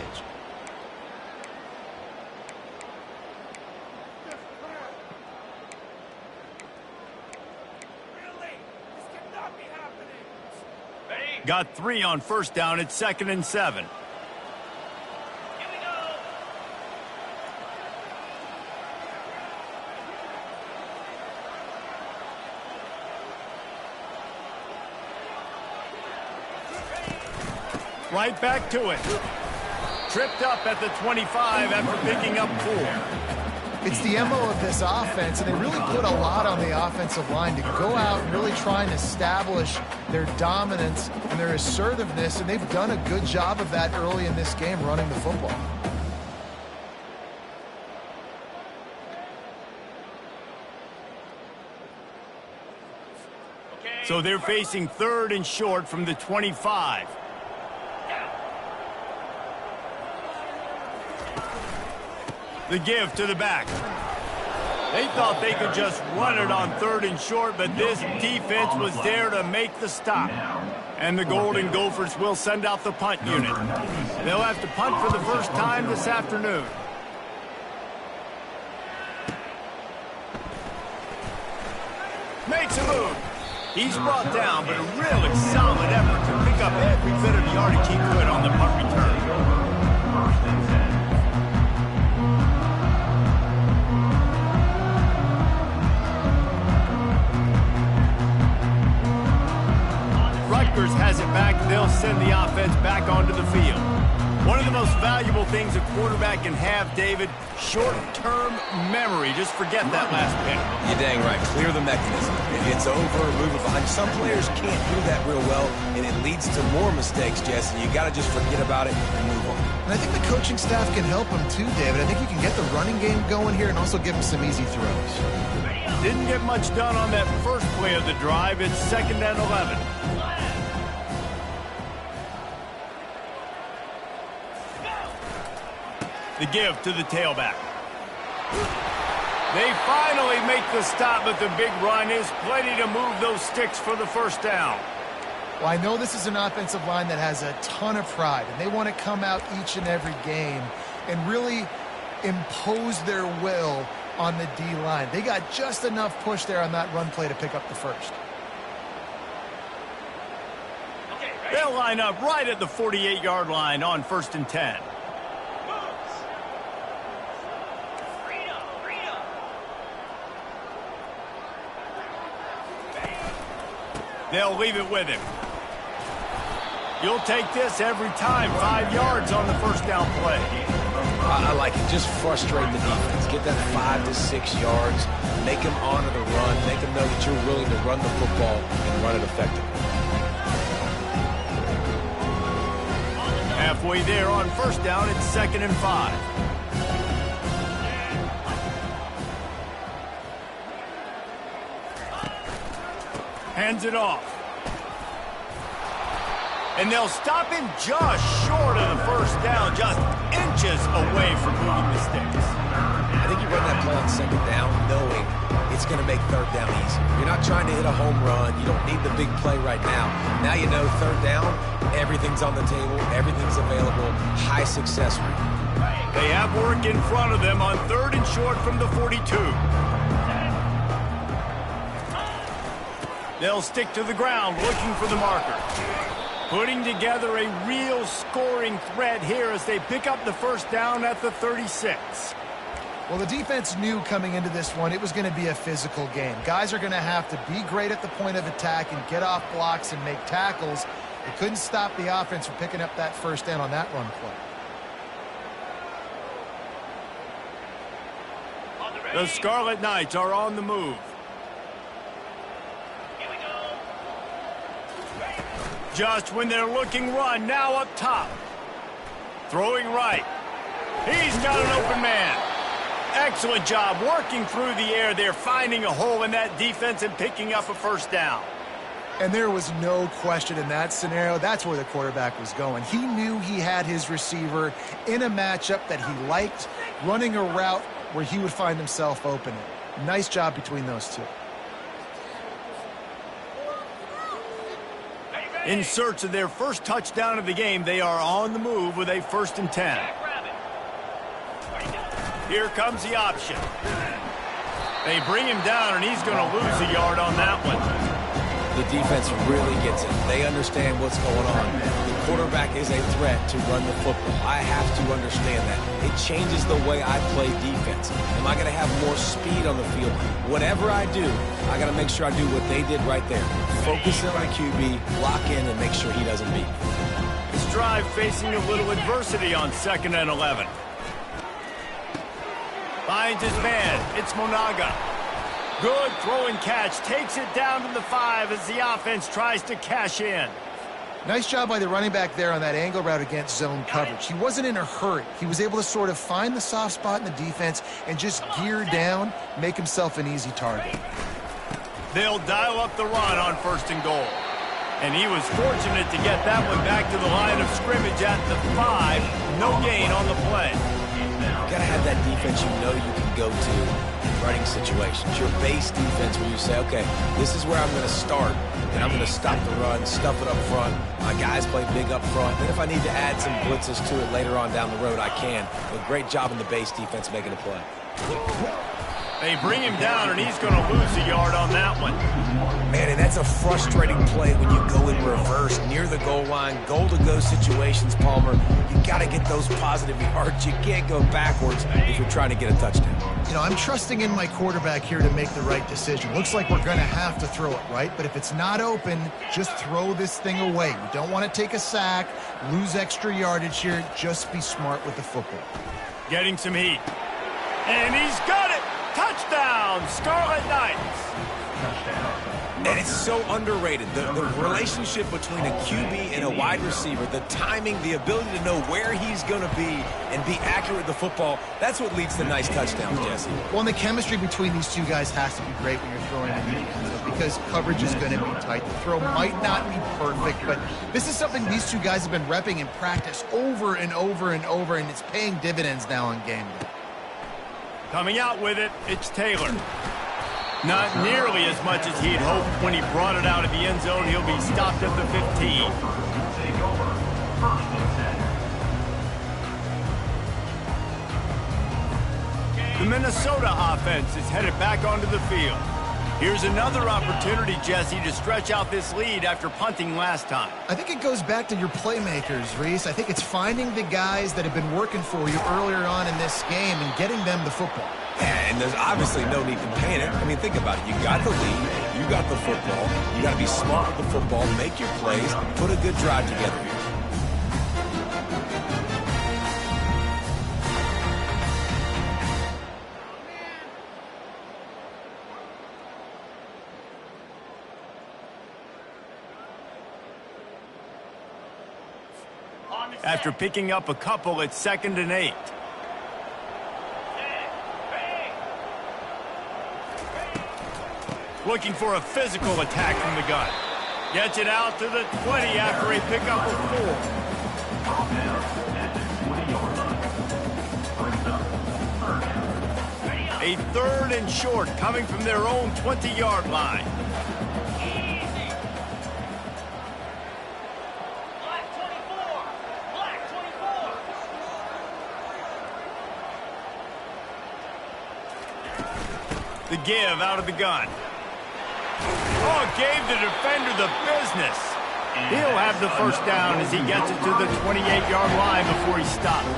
[SPEAKER 1] Got 3 on first down. It's 2nd and 7.
[SPEAKER 4] Here we go.
[SPEAKER 1] Right back to it. Tripped up at the 25 after picking up 4.
[SPEAKER 2] It's the MO of this offense, and they really put a lot on the offensive line to go out and really try and establish their dominance and their assertiveness, and they've done a good job of that early in this game running the football.
[SPEAKER 1] So they're facing 3rd and short from the 25. The give to the back. They thought they could just run it on 3rd and short, but this defense was there to make the stop. And the Golden Gophers will send out the punt unit. They'll have to punt for the first time this afternoon. Makes a move. He's brought down, but a really solid effort to pick up every bit of yardage he could on the punt return.
[SPEAKER 5] First and 10.
[SPEAKER 1] Rutgers has it back. They'll send the offense back onto the field. One of the most valuable things a quarterback can have, David, short-term memory. Just forget that last pick.
[SPEAKER 3] You're dang right. Clear the mechanism. If it's over, move it behind. Some players can't do that real well, and it leads to more mistakes, Jesse. You got to just forget about it and move on.
[SPEAKER 2] And I think the coaching staff can help him too, David. I think you can get the running game going here and also give him some easy throws.
[SPEAKER 1] Didn't get much done on that first play of the drive. It's 2nd and 11. The give to the tailback. They finally make the stop, but the big run is plenty to move those sticks for the first down.
[SPEAKER 2] Well, I know this is an offensive line that has a ton of pride, and they want to come out each and every game and really impose their will on the D-line. They got just enough push there on that run play to pick up the first.
[SPEAKER 1] They'll line up right at the 48-yard line on 1st and 10. They'll leave it with him. You'll take this every time. 5 yards on the first down play.
[SPEAKER 3] I like it. Just frustrate the defense. Get that 5 to 6 yards. Make them honor the run. Make them know that you're willing to run the football and run it effectively.
[SPEAKER 1] Halfway there on first down, it's 2nd and 5. Hands it off. And they'll stop him just short of the first down, just inches away from moving the sticks.
[SPEAKER 3] I think you run that play on 2nd down knowing it's going to make 3rd down easy. You're not trying to hit a home run. You don't need the big play right now. Now you know 3rd down, everything's on the table, everything's available, high success rate.
[SPEAKER 1] They have work in front of them on 3rd and short from the 42. They'll stick to the ground looking for the marker. Putting together a real scoring threat here as they pick up the first down at the 36.
[SPEAKER 2] Well, the defense knew coming into this one it was going to be a physical game. Guys are going to have to be great at the point of attack and get off blocks and make tackles. They couldn't stop the offense from picking up that first down on that run play.
[SPEAKER 1] The Scarlet Knights are on the move. Just when they're looking run, now up top. Throwing right. He's got an open man. Excellent job working through the air there, finding a hole in that defense and picking up a first down.
[SPEAKER 2] And there was no question in that scenario. That's where the quarterback was going. He knew he had his receiver in a matchup that he liked, running a route where he would find himself open. Nice job between those two.
[SPEAKER 1] In search of their first touchdown of the game, they are on the move with a 1st and 10. Here comes the option. They bring him down, and he's going to lose a yard on that one.
[SPEAKER 3] The defense really gets it. They understand what's going on. The quarterback is a threat to run the football. I have to understand that. It changes the way I play defense. Am I going to have more speed on the field? Whatever I do, I got to make sure I do what they did right there. Focus on the QB, lock in, and make sure he doesn't beat me.
[SPEAKER 1] This drive facing a little adversity on 2nd and 11. Finds his man. It's Monaga. Good throw and catch. Takes it down to the 5 as the offense tries to cash in.
[SPEAKER 2] Nice job by the running back there on that angle route against zone coverage. He wasn't in a hurry. He was able to sort of find the soft spot in the defense and just gear down, make himself an easy target.
[SPEAKER 1] They'll dial up the run on 1st and goal. And he was fortunate to get that one back to the line of scrimmage at the 5. No gain on the play.
[SPEAKER 3] You got to have that defense you know you can go to in running situations. Your base defense where you say, okay, this is where I'm going to start, and I'm going to stop the run, stuff it up front. My guys play big up front. And if I need to add some blitzes to it later on down the road, I can. But great job in the base defense making a play.
[SPEAKER 1] They bring him down, and he's going to lose a yard on that one.
[SPEAKER 3] Man, and that's a frustrating play when you go in reverse near the goal line, goal-to-go situations, Palmer. You got to get those positive yards. You can't go backwards if you're trying to get a touchdown.
[SPEAKER 2] You know, I'm trusting in my quarterback here to make the right decision. Looks like we're going to have to throw it, right? But if it's not open, just throw this thing away. We don't want to take a sack, lose extra yardage here. Just be smart with the football.
[SPEAKER 1] Getting some heat. And he's got it! Touchdown, Scarlet Knights!
[SPEAKER 3] And it's so underrated. The relationship between a QB and a wide receiver, the timing, the ability to know where he's going to be and be accurate with the football, that's what leads to nice touchdowns, Jesse.
[SPEAKER 2] Well, and the chemistry between these two guys has to be great when you're throwing in the because coverage is going to be tight. The throw might not be perfect, but this is something these two guys have been repping in practice over and over and over, and it's paying dividends now on game day.
[SPEAKER 1] Coming out with it, it's Taylor. Not nearly as much as he'd hoped when he brought it out of the end zone. He'll be stopped at the 15.
[SPEAKER 5] Take over. 1st and 10.
[SPEAKER 1] The Minnesota offense is headed back onto the field. Here's another opportunity, Jesse, to stretch out this lead after punting last time.
[SPEAKER 2] I think it goes back to your playmakers, Reese. I think it's finding the guys that have been working for you earlier on in this game and getting them the football.
[SPEAKER 3] And there's obviously no need to panic. I mean, think about it. You got the lead. You got the football. You got to be smart with the football, make your plays, put a good drive together here.
[SPEAKER 1] After picking up a couple, it's 2nd and 8. Looking for a physical attack from the gun. Gets it out to the 20 after a pickup of 4. A 3rd and short coming from their own 20-yard line. The give out of the gun. Oh, gave the defender the business. He'll have the 1st down as he gets it to the 28-yard line before he stopped.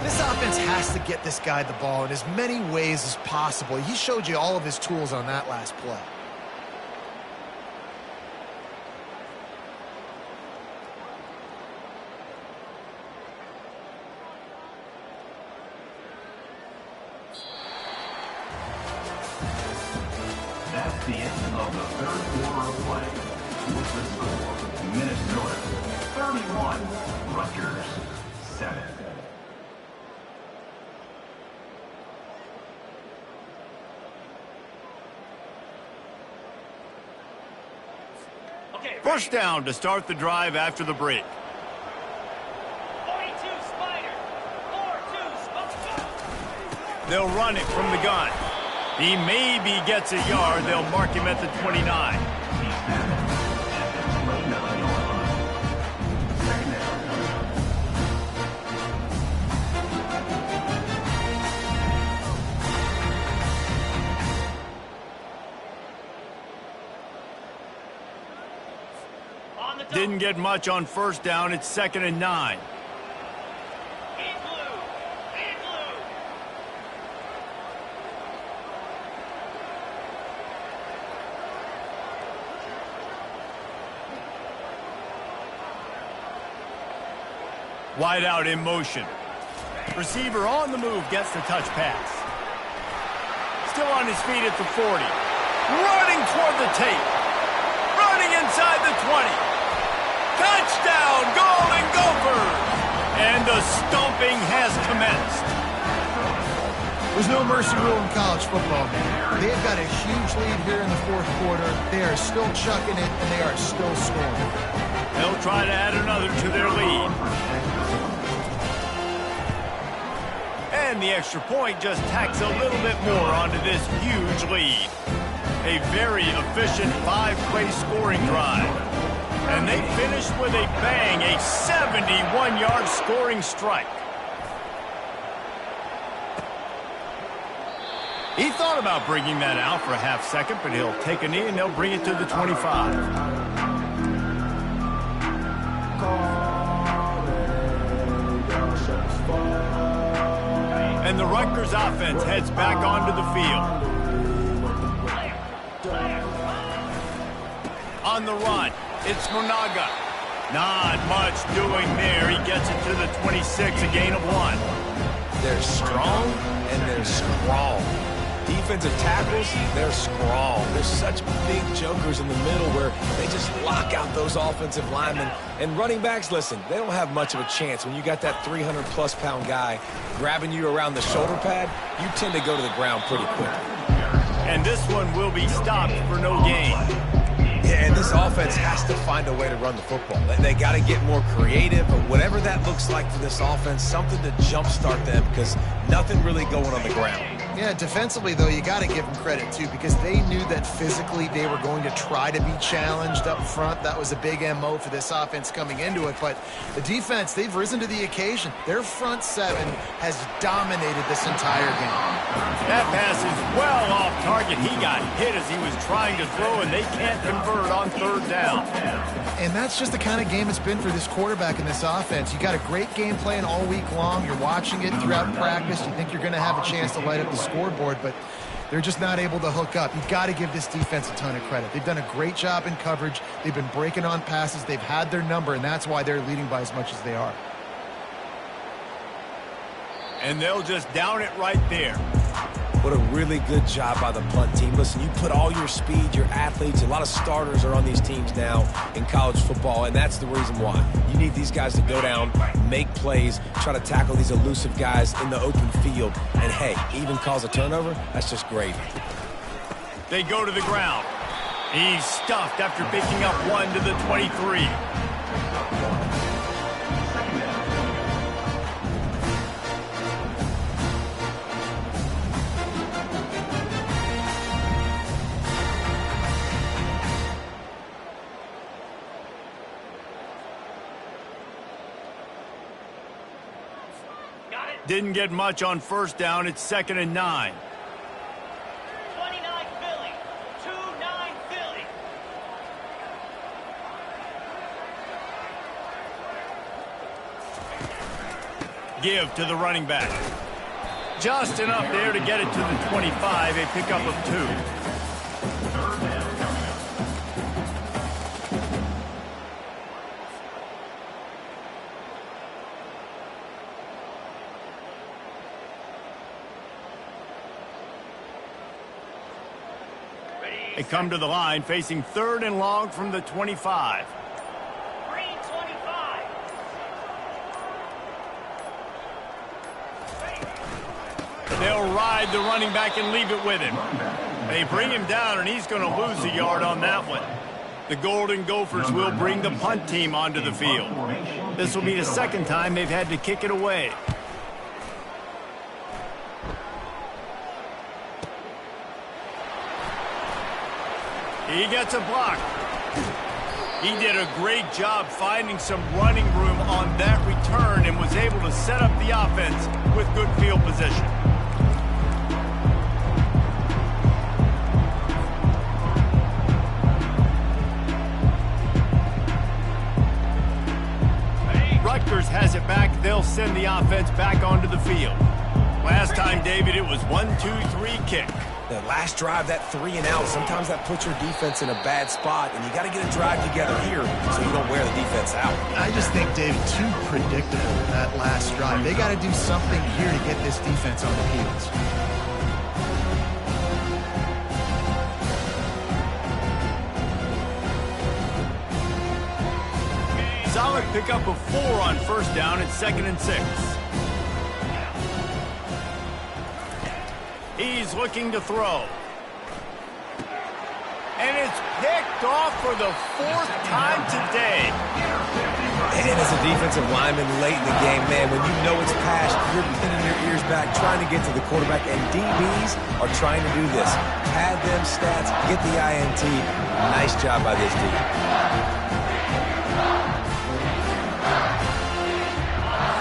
[SPEAKER 2] This offense has to get this guy the ball in as many ways as possible. He showed you all of his tools on that last play.
[SPEAKER 5] That's the end of the 3rd quarter of play. With the score, Minnesota 31, Rutgers 7.
[SPEAKER 1] First down to start the drive after the break.
[SPEAKER 4] 42 Spider. 4-2 Spider.
[SPEAKER 1] They'll run it from the gun. He maybe gets a yard. They'll mark him at the 29. Didn't get much on first down. It's 2nd and 9.
[SPEAKER 4] In blue. In blue.
[SPEAKER 1] Wide out in motion. Receiver on the move gets the touch pass. Still on his feet at the 40. Running toward the tape. Running inside the 20. Touchdown, Golden Gophers! And the stomping has commenced.
[SPEAKER 2] There's no mercy rule in college football. They've got a huge lead here in the fourth quarter. They are still chucking it, and they are still scoring.
[SPEAKER 1] They'll try to add another to their lead. And the extra point just tacks a little bit more onto this huge lead. A very efficient 5-play scoring drive. And they finished with a bang, a 71-yard scoring strike. He thought about bringing that out for a half second, but he'll take a knee and they'll bring it to the 25. And the Rutgers offense heads back onto the field. On the run. It's Monaga. Not much doing there. He gets it to the 26, a gain of 1.
[SPEAKER 3] They're strong and they're strong. Defensive tackles, they're strong. There's such big jokers in the middle where they just lock out those offensive linemen. And running backs, listen, they don't have much of a chance. When you got that 300-plus pound guy grabbing you around the shoulder pad, you tend to go to the ground pretty quickly.
[SPEAKER 1] And this one will be stopped for no gain.
[SPEAKER 3] Yeah, and this offense has to find a way to run the football. They got to get more creative, but whatever that looks like for this offense, something to jumpstart them because nothing really going on the ground.
[SPEAKER 2] Yeah, defensively, though, you got to give them credit, too, because they knew that physically they were going to try to be challenged up front. That was a big MO for this offense coming into it. But the defense, they've risen to the occasion. Their front seven has dominated this entire game.
[SPEAKER 1] That pass is well off target. He got hit as he was trying to throw, and they can't convert on third down.
[SPEAKER 2] And that's just the kind of game it's been for this quarterback in this offense. You got a great game plan all week long. You're watching it throughout practice. You think you're going to have a chance to light up the scoreboard, but they're just not able to hook up. You've got to give this defense a ton of credit. They've done a great job in coverage. They've been breaking on passes. They've had their number, and that's why they're leading by as much as they are.
[SPEAKER 1] And they'll just down it right there.
[SPEAKER 3] What a really good job by the punt team. Listen, you put all your speed, your athletes, a lot of starters are on these teams now in college football, and that's the reason why. You need these guys to go down, make plays, try to tackle these elusive guys in the open field, and hey, even cause a turnover, that's just great.
[SPEAKER 1] They go to the ground. He's stuffed after picking up 1 to the 23. Didn't get much on first down. It's 2nd and 9.
[SPEAKER 4] 29 Philly. 2-9 Philly.
[SPEAKER 1] Give to the running back. Just enough there to get it to the 25, a pickup of 2. They come to the line facing 3rd and long from the 25.
[SPEAKER 4] Green 25.
[SPEAKER 1] They'll ride the running back and leave it with him. They bring him down, and he's going to lose a yard on that one. The Golden Gophers will bring the punt team onto the field. This will be the second time they've had to kick it away. He gets a block. He did a great job finding some running room on that return and was able to set up the offense with good field position. Rutgers has it back. They'll send the offense back onto the field. Last time, David, it was 1-2-3 kick.
[SPEAKER 3] The last drive, that 3 and out, sometimes that puts your defense in a bad spot, and you got to get a drive together here so you don't wear the defense out.
[SPEAKER 2] I just think, David, too predictable, that last drive. They got to do something here to get this defense on their heels.
[SPEAKER 1] Solid pickup of 4 on first down. It's 2nd and 6. He's looking to throw. And it's picked off for the 4th time today.
[SPEAKER 3] And as a defensive lineman late in the game, man, when you know it's past, you're pinning your ears back, trying to get to the quarterback, and DBs are trying to do this. Pad them stats, get the INT. Nice job by this D.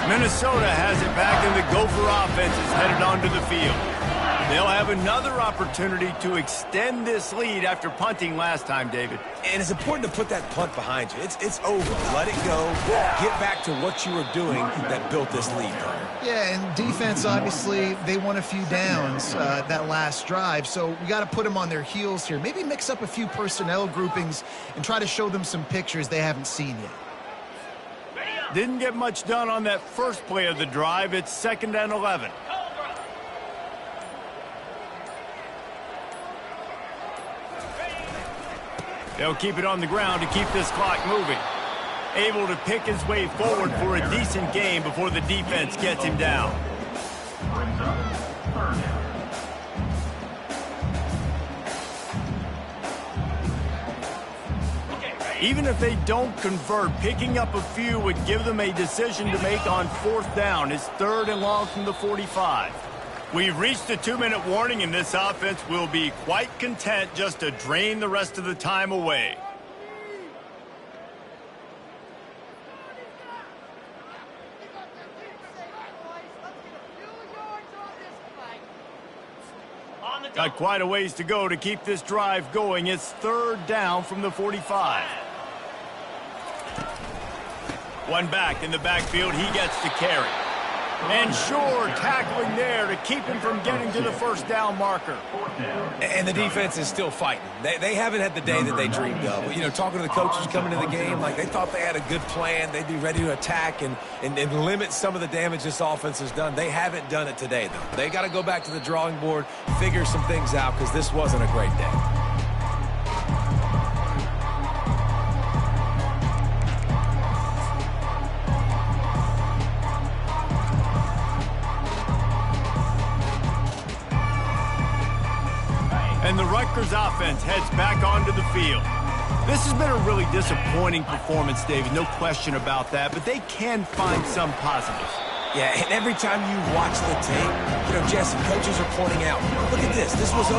[SPEAKER 1] Minnesota has it back, and the Gopher offense is headed onto the field. They'll have another opportunity to extend this lead after punting last time, David.
[SPEAKER 3] And it's important to put that punt behind you. It's over. Let it go. Get back to what you were doing that built this lead.
[SPEAKER 2] Yeah, and defense, obviously, they won a few downs that last drive, so we got to put them on their heels here. Maybe mix up a few personnel groupings and try to show them some pictures they haven't seen yet.
[SPEAKER 1] Didn't get much done on that first play of the drive. It's 2nd and 11. They'll keep it on the ground to keep this clock moving. Able to pick his way forward for a decent game before the defense gets him down.
[SPEAKER 5] Brings up 3rd down.
[SPEAKER 1] Even if they don't convert, picking up a few would give them a decision to make on 4th down. It's 3rd and long from the 45. We've reached the 2-minute warning, and this offense will be quite content just to drain the rest of the time away. Got quite a ways to go to keep this drive going. It's 3rd down from the 45. One back in the backfield. He gets to carry. And sure, tackling there to keep him from getting to the 1st down marker.
[SPEAKER 3] And the defense is still fighting. They haven't had the day that they dreamed of. You know, talking to the coaches coming into the game, like they thought they had a good plan. They'd be ready to attack and limit some of the damage this offense has done. They haven't done it today, though. They got to go back to the drawing board, figure some things out, because this wasn't a great day.
[SPEAKER 1] And the Rutgers offense heads back onto the field. This has been a really disappointing performance, David, no question about that, but they can find some positives.
[SPEAKER 3] Yeah, and every time you watch the tape, you know, Jesse, coaches are pointing out, look at this. This was